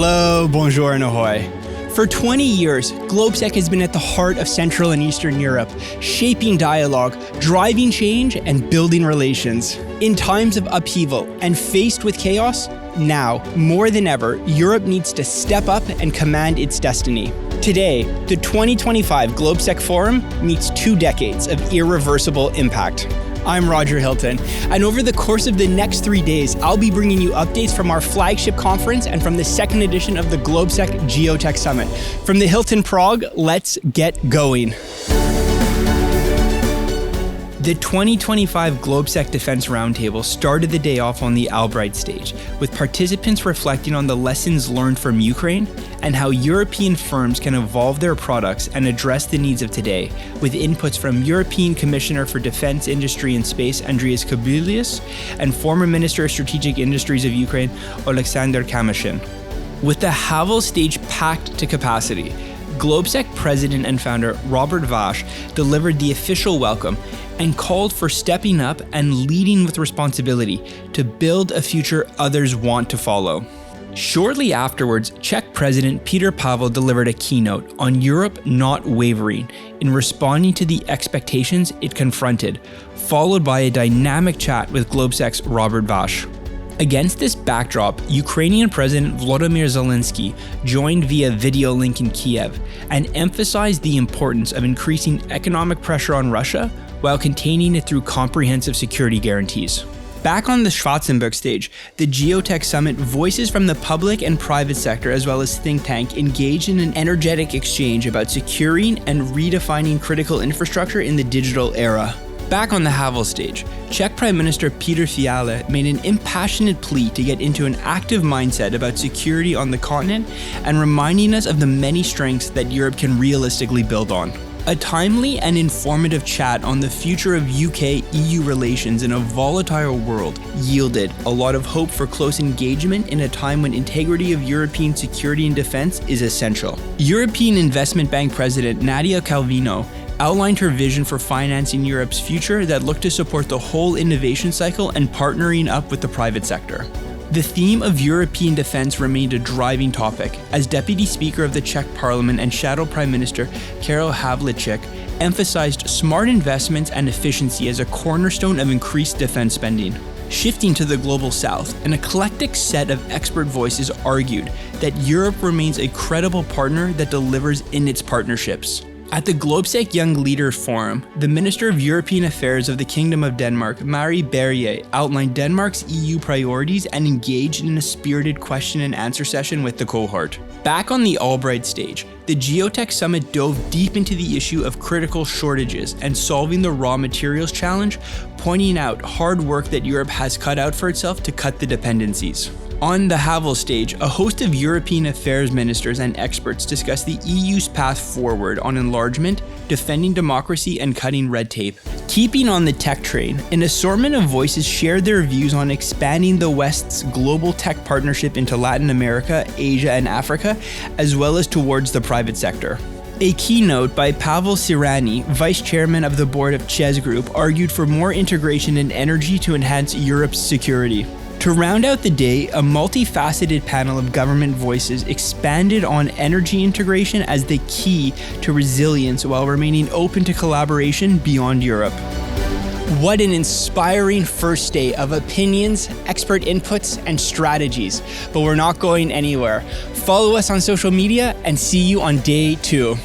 Hello, bonjour, and ahoy. For 20 years, GLOBSEC has been at the heart of Central and Eastern Europe, shaping dialogue, driving change, and building relations. In times of upheaval and faced with chaos, now, more than ever, Europe needs to step up and command its destiny. Today, the 2025 GLOBSEC Forum meets 2 decades of irreversible impact. I'm Roger Hilton, and over the course of the next 3 days, I'll be bringing you updates from our flagship conference and from the second edition of the GLOBSEC Geotech Summit. From the Hilton Prague, let's get going. The 2025 GLOBSEC Defense Roundtable started the day off on the Albright stage, with participants reflecting on the lessons learned from Ukraine and how European firms can evolve their products and address the needs of today, with inputs from European Commissioner for Defense Industry and Space Andrius Kubilius and former Minister of Strategic Industries of Ukraine Oleksandr Kamyshin. With the Havel stage packed to capacity, GLOBSEC President and Founder Robert Vash delivered the official welcome and called for stepping up and leading with responsibility to build a future others want to follow. Shortly afterwards, Czech President Petr Pavel delivered a keynote on Europe not wavering in responding to the expectations it confronted, followed by a dynamic chat with GLOBSEC's Robert Vash. Against this backdrop, Ukrainian President Volodymyr Zelensky joined via video link in Kiev and emphasized the importance of increasing economic pressure on Russia while containing it through comprehensive security guarantees. Back on the Schwarzenberg stage, the Geotech Summit, voices from the public and private sector as well as think tank engaged in an energetic exchange about securing and redefining critical infrastructure in the digital era. Back on the Havel stage, Czech Prime Minister Petr Fiala made an impassioned plea to get into an active mindset about security on the continent and reminding us of the many strengths that Europe can realistically build on. A timely and informative chat on the future of UK-EU relations in a volatile world yielded a lot of hope for close engagement in a time when integrity of European security and defense is essential. European Investment Bank President Nadia Calvino outlined her vision for financing Europe's future that looked to support the whole innovation cycle and partnering up with the private sector. The theme of European defense remained a driving topic, as Deputy Speaker of the Czech Parliament and Shadow Prime Minister Karel Havlicek emphasized smart investments and efficiency as a cornerstone of increased defense spending. Shifting to the global south, an eclectic set of expert voices argued that Europe remains a credible partner that delivers in its partnerships. At the GLOBSEC Young Leaders Forum, the Minister of European Affairs of the Kingdom of Denmark, Marie Berrier, outlined Denmark's EU priorities and engaged in a spirited question and answer session with the cohort. Back on the Albright stage, the Geotech Summit dove deep into the issue of critical shortages and solving the raw materials challenge, pointing out hard work that Europe has cut out for itself to cut the dependencies. On the Havel stage, a host of European affairs ministers and experts discussed the EU's path forward on enlargement, defending democracy, and cutting red tape. Keeping on the tech train, an assortment of voices shared their views on expanding the West's global tech partnership into Latin America, Asia, and Africa, as well as towards the private sector. A keynote by Pavel Sirani, vice chairman of the board of Chess Group, argued for more integration in energy to enhance Europe's security. To round out the day, a multifaceted panel of government voices expanded on energy integration as the key to resilience while remaining open to collaboration beyond Europe. What an inspiring first day of opinions, expert inputs, and strategies. But we're not going anywhere. Follow us on social media and see you on day 2.